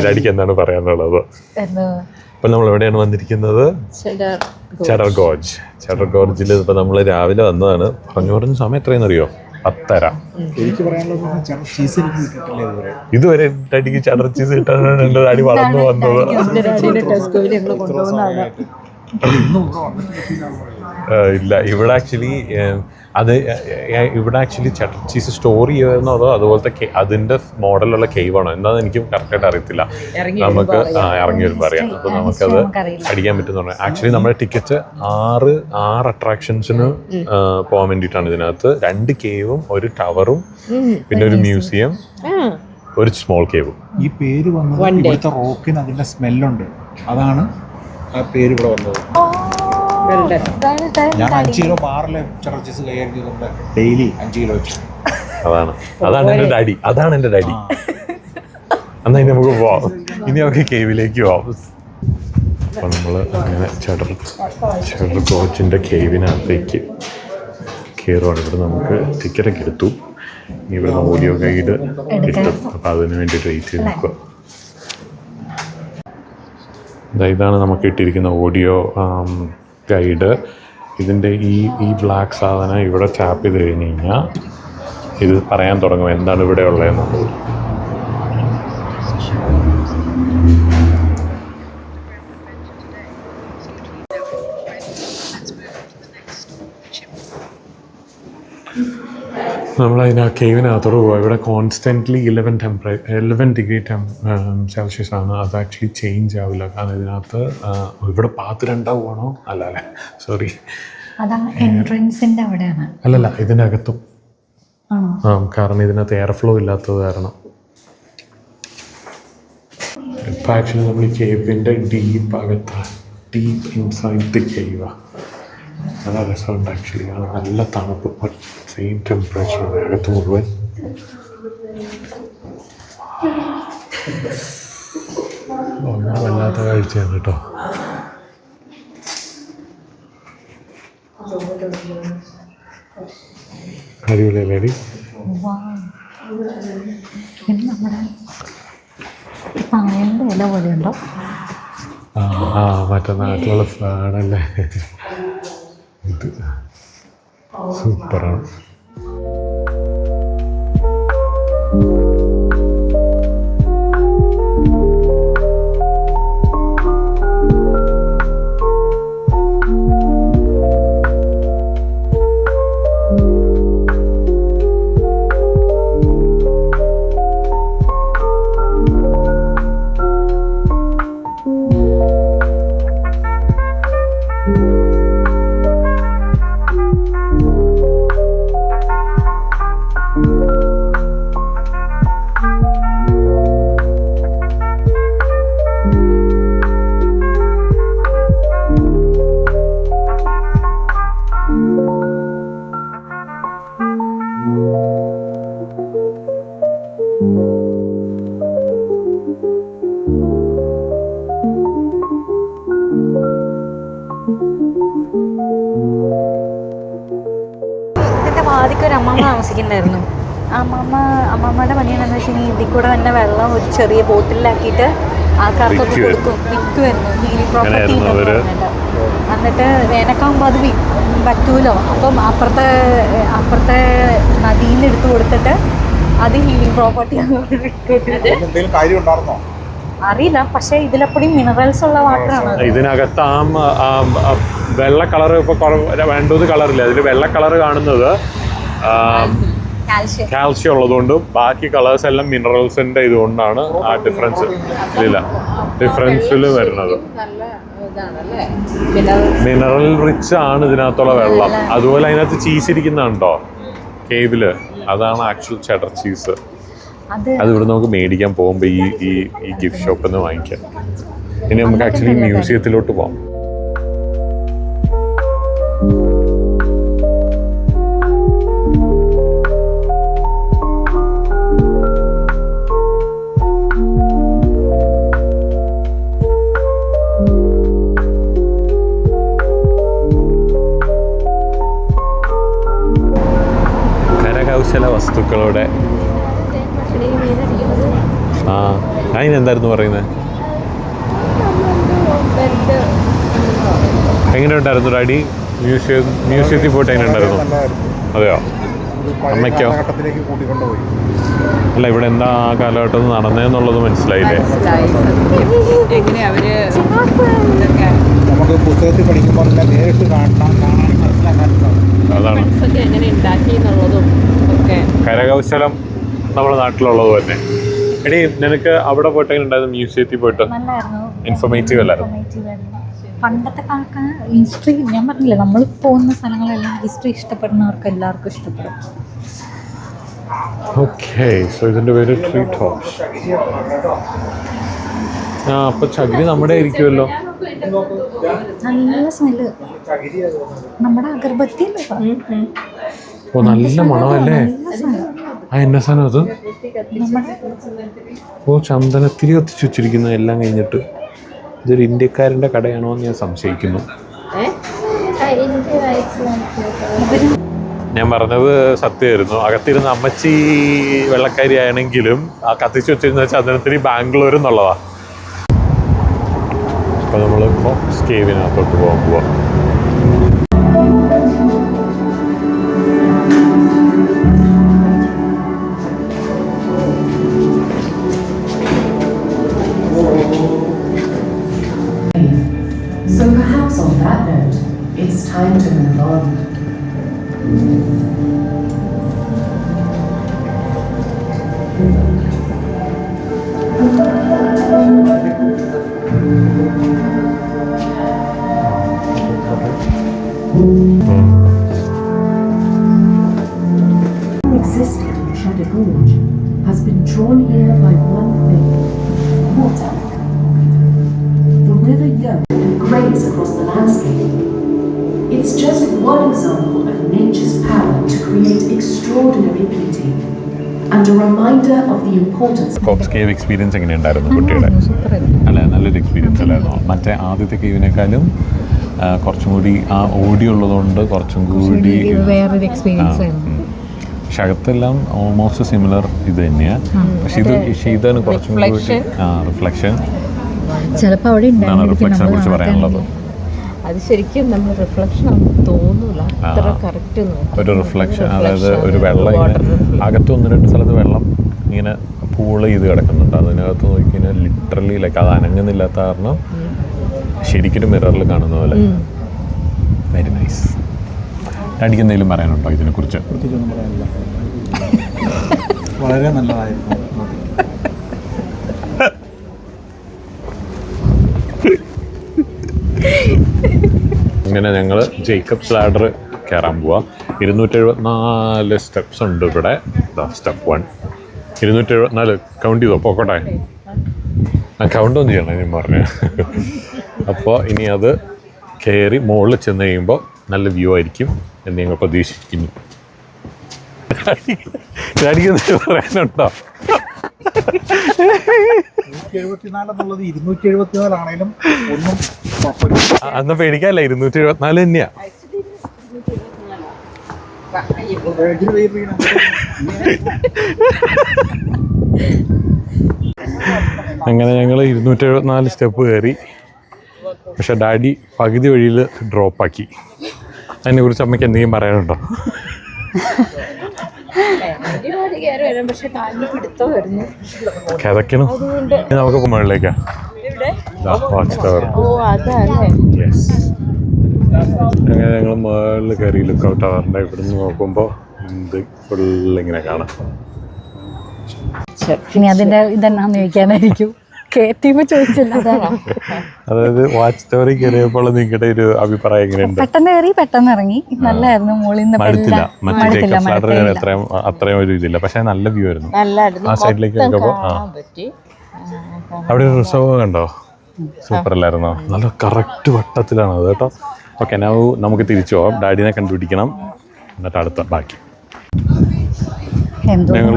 ഡാഡിക്ക് എന്താണ് പറയാനുള്ളത്? ഇപ്പൊ നമ്മൾ എവിടെയാണ് വന്നിരിക്കുന്നത്? ചെഡർ ഗോർജിൽ. ഇപ്പൊ നമ്മള് രാവിലെ വന്നതാണ്. പറഞ്ഞു സമയം എത്രയെന്നറിയോ? 10:30. ഇതുവരെ ഡാഡിക്ക് ചെഡർ ചീസ് കിട്ടാനാണ് എന്റെ ഡാഡി വളർന്നു വന്നത്. ഇല്ല, ഇവിടെ ആക്ച്വലി ചെഡർ ചീസ് സ്റ്റോർ ചെയ്യുമായിരുന്നോ അതോ അതുപോലത്തെ അതിന്റെ മോഡലുള്ള കേവ് ആണോ എന്താണെന്ന് എനിക്ക് കറക്റ്റായിട്ട് അറിയത്തില്ല. നമുക്ക് ഇറങ്ങി വരുമ്പോൾ അറിയാം. അപ്പൊ നമുക്കത് അടിക്കാൻ പറ്റുന്ന പറഞ്ഞു. ആക്ച്വലി നമ്മുടെ ടിക്കറ്റ് 6 അട്രാക്ഷൻസിന് പോകാൻ വേണ്ടിയിട്ടാണ്. ഇതിനകത്ത് 2 കേവും 1 ടവറും പിന്നെ ഒരു മ്യൂസിയം, ഒരു സ്മോൾ കേവും. ഈ പേര് വന്നത് ഇവിടുത്തെ റോക്കിന് അതിന്റെ സ്മെല്ലുണ്ട്, അതാണ് ആ പേര് ഇവിടെ വന്നത്. ഞാൻ 5 കിലോ ബാറിലെ ചെഡർ ചീസ് കൈകാര്യം ചെയ്തിട്ടുണ്ട്, ഡെയിലി 5 കിലോ വെച്ചു. അതാണ് എന്റെ ഡാഡി. എന്നാ ഇനി നമുക്ക് പോവാം. ഇനി നമുക്ക് കേവിലേക്ക് പോവാം. അപ്പൊ നമ്മള് അങ്ങനെ ചെഡർ ഗോർജിന്റെ കേവിനകത്തേക്ക് കയറുവാണ്. ഇവിടെ നമുക്ക് ടിക്കറ്റൊക്കെ എടുത്തു. ഇനി ഇവിടെ ഓഡിയോ ഗൈഡ് കിട്ടും. അപ്പൊ അതിന് വേണ്ടിയിട്ട് വെയിറ്റ് ചെയ്ത് നിൽക്കുക. ഇതാണ് നമുക്ക് കിട്ടിയിരിക്കുന്ന ഓഡിയോ ഗൈഡ്. ഇതിൻ്റെ ഈ ബ്ലാക്ക് സാധനം ഇവിടെ ടാപ്പ് ചെയ്ത് കഴിഞ്ഞ് കഴിഞ്ഞാൽ ഇത് പറയാൻ തുടങ്ങും എന്താണ് ഇവിടെ ഉള്ളതെന്നുള്ളത്. നമ്മളതിന് കേവിനകത്തോട് പോവുക. ഇവിടെ കോൺസ്റ്റൻ്റ്ലി 11 ഡിഗ്രി സെൽഷ്യസ് ആണ്. അത് ആക്ച്വലി ചേഞ്ച് ആവില്ല. കാരണം ഇതിനകത്ത് ഇവിടെ പാത്ത് 2 ആണോ? അല്ല സോറി, അല്ലല്ല, ഇതിനകത്തും. കാരണം ഇതിനകത്ത് എയർ ഫ്ലോ ഇല്ലാത്തത് കാരണം. ഇപ്പം ആക്ച്വലി നമ്മൾ ഈ കേവിൻ്റെ ഡീപ്പ് ഇൻസൈഡ് ദി കേവാണ്. നല്ല രസമുണ്ട് ആക്ച്വലി. നല്ല തണുപ്പ്, സെയിം ടെമ്പറേച്ചർ അകത്ത് മുഴുവൻ. വല്ലാത്ത കാഴ്ചയാണ് കേട്ടോ. അടിപൊളിയല്ലേ? മറ്റേ നാട്ടിലുള്ള ഫാനല്ലേ ഇത്. സൂപ്പറാണ്. ആദ്യമൊക്കെ ഒരു അമ്മമ്മ താമസിക്കുന്നുണ്ടായിരുന്നു. അമ്മമ്മയുടെ പണി എന്താണെന്ന് വെച്ച് കഴിഞ്ഞാൽ ഇതിൽ കൂടെ തന്നെ വെള്ളം ഒരു ചെറിയ ബോട്ടിലാക്കിയിട്ട് ആൾക്കാർക്കൊക്കെ കൊടുക്കും, വിൽക്കുമായിരുന്നു. ഹീലിംഗ് പ്രോപ്പർട്ടി എന്നിട്ട് വേനൽക്കാകുമ്പോൾ അത് പറ്റൂലോ. അപ്പം അപ്പുറത്തെ നദിയിൽ നിന്ന് എടുത്ത് കൊടുത്തിട്ട് അത് ഹീലിംഗ് പ്രോപ്പർട്ടി അറിയില്ല. പക്ഷെ ഇതിലെപ്പോഴും മിനറൽസ് ഉള്ള വാട്ടറാണ്. ഇതിനകത്ത് വെള്ള കളർ ഇപ്പൊ വേണ്ടത് കളറില്ല. അതിൽ വെള്ള കളർ കാണുന്നത് കാൽഷ്യം ഉള്ളതുകൊണ്ടും ബാക്കി കളേഴ്സ് എല്ലാം മിനറൽസിന്റെ ഇതുകൊണ്ടാണ് ആ ഡിഫറൻസിൽ വരുന്നത്. മിനറൽ റിച്ച് ആണ് ഇതിനകത്തുള്ള വെള്ളം. അതുപോലെ അതിനകത്ത് ചീസ് ഇരിക്കുന്നുണ്ടോ കേവില്, അതാണ് ആക്ച്വൽ ചെഡർ ചീസ്. അത് ഇവിടെ നമുക്ക് മേടിക്കാൻ പോകുമ്പോൾ ഈ ഗിഫ്റ്റ് ഷോപ്പിൽ നിന്ന് വാങ്ങിക്കാം. ഇനി നമുക്ക് ആക്ച്വലി മ്യൂസിയത്തിലോട്ട് പോകാം. കരകൗശല വസ്തുക്കളുടെ അതിനെന്തായിരുന്നു പറയുന്നത്? എങ്ങനെ ഉണ്ടായിരുന്നു ഡാഡി? മ്യൂസിയത്തിൽ പോയിട്ട് എങ്ങനെ ഉണ്ടായിരുന്നു? അതെയോ? അമ്മയ്ക്കോ? കൂട്ടിക്കൊണ്ടുപോയി. അല്ല, ഇവിടെ എന്താ ആ കാലഘട്ടം നടന്നതെന്നുള്ളത് മനസ്സിലായില്ലേ? നമുക്ക് പുസ്തകത്തിൽ പഠിക്കുമ്പോൾ നേരിട്ട് കാണാൻ മനസ്സിലാക്കാൻ സാധിക്കും. അതാണ് കരകൗശലം നമ്മുടെ നാട്ടിലുള്ളത് തന്നെ. എടീ, നിനക്ക് അവിടെ പോയിട്ട് എങ്ങനെ ഉണ്ടായിരുന്നു? മ്യൂസിയത്തിൽ പോയിട്ട് ഇൻഫോർമേറ്റീവ് അല്ലായിരുന്നു? പണ്ടത്തെ കാലത്ത് ഹിസ്റ്ററി, ഞാൻ പറഞ്ഞില്ലേ, നമ്മൾ പോകുന്ന സ്ഥലങ്ങളെല്ലാം ഹിസ്റ്ററി ഇഷ്ടപ്പെടുന്നവർക്ക് എല്ലാവർക്കും ഇഷ്ടപ്പെടും. ഓക്കെ, സോ ഇതിൻ്റെ പേര് ട്രീ ടോപ്സ്. ആ, അപ്പോൾ ചകിരി നമ്മുടെ ആയിരിക്കുമല്ലോ. നല്ല സ്മെല്ല്, നമ്മുടെ അഗർബത്തി. ഓ, നല്ല മണമല്ലേ? ആ, എന്നാ സാധനം അത്? ഓ, ചന്ദനത്തിരി കത്തിച്ച് വെച്ചിരിക്കുന്നു എല്ലാം കഴിഞ്ഞിട്ട്. ഇതൊരു ഇന്ത്യക്കാരൻ്റെ കടയാണോ എന്ന് ഞാൻ സംശയിക്കുന്നു. ഞാൻ പറഞ്ഞത് സത്യമായിരുന്നു. അകത്തിരുന്ന അമ്മച്ചി വെള്ളക്കാരി ആണെങ്കിലും ആ കത്തിച്ച് വെച്ചിരുന്ന ചന്ദനത്തിരി ബാംഗ്ലൂർ എന്നുള്ളതാണ്. അപ്പോൾ നമ്മൾ കോക്സ് കേവിനകത്തോട്ട് പോകാൻ പോവാം. So perhaps on that note, it's time to move on. Existing in Shadow Gorge has been drawn here by one thing: water. The river yearns and grays across the landscape. It's just one example of nature's power to create extraordinary beauty and a reminder of the importance. Cox cave experience എങ്ങനെയുണ്ടായിരുന്നു കുട്ടിയുടെ? അല്ല, നല്ലൊരു experience അല്ലായിരുന്നു. മറ്റേ ആദ്യത്തെ കേവിനേക്കാളും കുറച്ചും കൂടി ആ ഓടി ഉള്ളതുകൊണ്ട് കുറച്ചും കൂടി വേറൊരു എക്സ്പീരിയൻസ് ആയിരുന്നു. പക്ഷെ അകത്തെല്ലാം ഓൾമോസ്റ്റ് സിമിലർ ഇത് തന്നെയാണ്. പക്ഷെ ഇതാണ് കുറച്ചും കൂടി റിഫ്ലക്ഷൻ. ചിലപ്പോൾ അവിടെ റിഫ്ലക്ഷനെ കുറിച്ച് പറയാനുള്ളത് അത് ശരിക്കും നമ്മൾ റിഫ്ലക്ഷൻ ആണെന്ന് തോന്നൂല, അത്ര കറക്റ്റ് ഒരു റിഫ്ലക്ഷൻ. അതായത് ഒരു വെള്ളം ഇങ്ങനെ അകത്ത് 1-2 സ്ഥലത്ത് വെള്ളം ഇങ്ങനെ പൂള് ചെയ്ത് കിടക്കുന്നുണ്ട്. അതിനകത്ത് നോക്കിക്കഴിഞ്ഞാൽ ലിറ്ററലി ലൈക്ക് അത് അനങ്ങുന്നില്ലാത്ത കാരണം ശരിക്കും മിററിൽ കാണുന്ന പോലെ. Very nice. ഡാഡിക്ക് എന്തെങ്കിലും പറയാനുണ്ടോ ഇതിനെക്കുറിച്ച്? പ്രത്യേകിച്ചൊന്നും പറയാനില്ല. വളരെ നല്ലതായിരുന്നു. ഇങ്ങനെ ഞങ്ങൾ ജേക്കബ്സ് ലാഡർ കയറാൻ പോവാം. 274 സ്റ്റെപ്സ് ഉണ്ട് ഇവിടെ. സ്റ്റെപ്പ് 1 274. കൗണ്ട് ചെയ്തോ? പോക്കോട്ടെ, കൗണ്ട് ഒന്നും ചെയ്യണം ഞാൻ പറഞ്ഞു. അപ്പോൾ ഇനി അത് കയറി മുകളിൽ ചെന്ന് കഴിയുമ്പോൾ നല്ല വ്യൂ ആയിരിക്കും എന്ന് ഞങ്ങൾ പ്രതീക്ഷിക്കുന്നു. പറയാനുണ്ടോ? 274 എന്നുള്ളത് 274 ആണെങ്കിലും ഒന്നും അന്ന് പേടിക്കാല്ല, 274 തന്നെയാ. അങ്ങനെ ഞങ്ങൾ 274 സ്റ്റെപ്പ് കയറി. പക്ഷെ ഡാഡി പകുതി വഴിയിൽ ഡ്രോപ്പാക്കി. അതിനെക്കുറിച്ച് അമ്മയ്ക്ക് എന്തെങ്കിലും പറയാനുണ്ടോ? കിതക്കണം. നമുക്ക് മുകളിലേക്കാ വാച്ച് ടവർ. അങ്ങനെ ഞങ്ങൾ മുകളിൽ കയറി ലുക്ക് ഔട്ട് ടവറിൻ്റെ ഇവിടെ നിന്ന് നോക്കുമ്പോൾ ഇത് ഫുള്ളിങ്ങനെ കാണാം. ഇനി അതിന്റെ ഇതെന്നാന്ന് ചോദിക്കാനായിരിക്കും ചോദിച്ചില്ല. അതായത് വാച്ച് ടവറിൽ കയറിയപ്പോൾ നിങ്ങളുടെ ഒരു അഭിപ്രായം എങ്ങനെയുണ്ട്? പെട്ടെന്ന് കയറി പെട്ടെന്ന് ഇറങ്ങി. നല്ലായിരുന്നു. മുകളിൽ മടുത്തില്ല? അത്രയും ഒരു ഇതില്ല, പക്ഷെ നല്ല വ്യൂ ആയിരുന്നു. ആ സൈഡിലേക്ക് നോക്കുമ്പോൾ അവിടെ ഒരു റിസർവ് കണ്ടോ? സൂപ്പർ അല്ലായിരുന്നോ? നല്ല കറക്റ്റ് വട്ടത്തിലാണ് അത് കേട്ടോ. ഓക്കെ, നമുക്ക് തിരിച്ചു പോകാം. ഡാഡിനെ കണ്ടുപിടിക്കണം, എന്നിട്ട് അടുത്ത ബാക്കി. ഞങ്ങൾ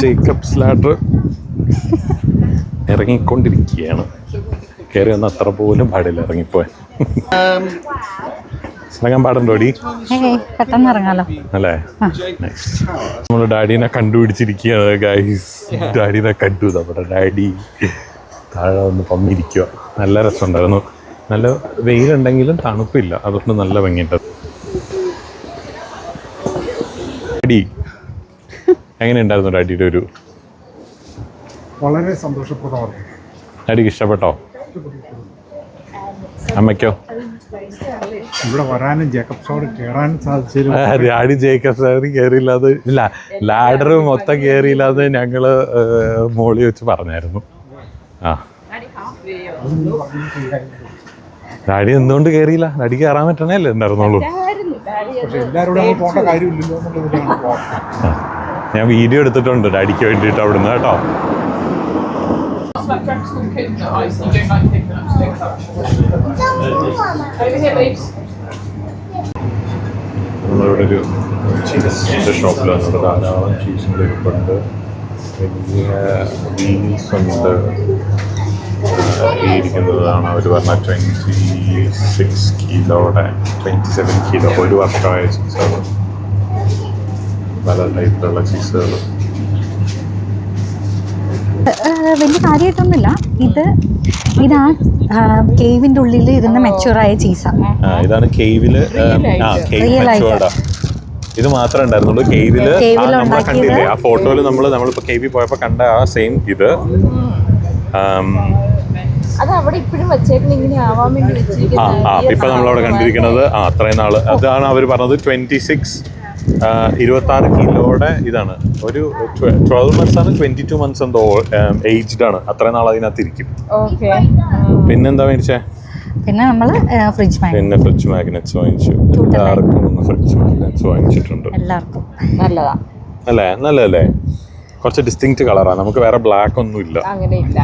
ജേക്കബ്സ് ലാഡർ ഇറങ്ങിക്കൊണ്ടിരിക്കുകയാണ്. കയറി വന്ന് അത്ര പോലും പാടില്ല ഇറങ്ങിപ്പോയി. ഇറങ്ങാൻ പാടുണ്ടോടി? പെട്ടെന്ന് ഇറങ്ങാലോ അല്ലേ? നമ്മൾ ഡാഡിനെ കണ്ടുപിടിച്ചിരിക്കുകയാണ് ഗൈസ്. ഡാഡിനെ കണ്ടു നമ്മുടെ ഡാഡി. താഴെ ഒന്ന് പമ്മിരിക്കുക. നല്ല രസമുണ്ടായിരുന്നു. നല്ല വെയിലുണ്ടെങ്കിലും തണുപ്പില്ല, അതൊക്കെ നല്ല ഭംഗിയുണ്ട്. ഡാഡി എങ്ങനെയുണ്ടായിരുന്നു? ഡാഡിയുടെ ഒരു വളരെ സന്തോഷപ്രദമാണ്. ഡാഡിക്ക് ഇഷ്ടപ്പെട്ടോ? അമ്മയ്ക്കോ? ഇവിടെ വരാനും ജേക്കബ്സോട് കയറാനും സാധിച്ചു. ഡാഡി ജേക്കബ് സാറി കയറിയില്ലാതെ ഇല്ല, ലാഡർ മൊത്തം കയറിയില്ലാതെ ഞങ്ങള് മോളി വെച്ച് പറഞ്ഞായിരുന്നു. ആ ഡാഡി എന്തുകൊണ്ട് കയറിയില്ല? ഡാഡി കയറാൻ പറ്റണല്ലേ ഉണ്ടായിരുന്നുള്ളൂ. പക്ഷെ എല്ലാവരോടും അങ്ങ് പോകേണ്ട കാര്യമില്ലല്ലോ എന്നുള്ളതിലാണ് പോകാം. ഞാൻ വീഡിയോ എടുത്തിട്ടുണ്ട് ഡാഡിക്ക് വേണ്ടിയിട്ട് അവിടുന്ന് കേട്ടോ. നമ്മളിവിടെ ഒരു ചീസിൻ്റെ ഷോപ്പിൽ വന്നത്. ധാരാളം ചീസിൻ്റെ ഇരിപ്പുണ്ട്, വലിയ വീൽസ് ഉണ്ട്. ഈ ഇരിക്കുന്നതാണ് അവർ പറഞ്ഞ 26 കിലോയുടെ 27 കിലോ ഒരു വർഷമായ ചീസുകൾ. പല ടൈപ്പിലുള്ള ചീസുകൾ. വലിയ കാര്യമായിട്ടൊന്നുമില്ല. ഇതാ കേവിന്റെ ഉള്ളിൽ ഇരുന്ന് മെച്ചൂറായ ചീസാണ്. ഇതാണ് കേവില് മെച്ചൂർഡാ. ഇത് മാത്രമേ ഉണ്ടായിരുന്നുള്ളൂ കേവില്. നമ്മളെ കണ്ടില്ലേ ആ ഫോട്ടോയില്? നമ്മളിപ്പോ കേവിൽ പോയപ്പോ കണ്ട ആ സെയിം ഇത്. അത് അവിടെ ഇപ്പോഴും വെച്ചേക്കുന്ന ഇങ്ങനെ ആവാൻ വേണ്ടി വെച്ചിരിക്കുന്നത്. ഇപ്പൊ നമ്മളവിടെ കണ്ടിരിക്കുന്നത് അത്രയും നാള് അതാണ് അവർ പറഞ്ഞത്. 26 കിലോയുടെ ഇതാണ്. ഒരു 12 months ആണ്, 22 months എന്തോ ഏജ്ഡ് ആണ്. അത്രയും നാൾ അതിനകത്ത് ഇരിക്കും. പിന്നെന്താ മേടിച്ചേ? പിന്നെ നമ്മള് ഫ്രിഡ്ജ് മാഗ്നറ്റ്സ് വാങ്ങിച്ചു. എല്ലാവർക്കും ഫ്രിഡ്ജ് മാഗ്നറ്റ്സ് വാങ്ങിച്ചിട്ടുണ്ട്. എല്ലാവർക്കും നല്ലതാ അല്ലേ? നല്ലതല്ലേ? കുറച്ച് ഡിസ്റ്റിങ്ക്റ്റ് കളറാണ്. നമുക്ക് വേറെ ബ്ലാക്ക് ഒന്നും ഇല്ല. അങ്ങനെ ഇല്ല.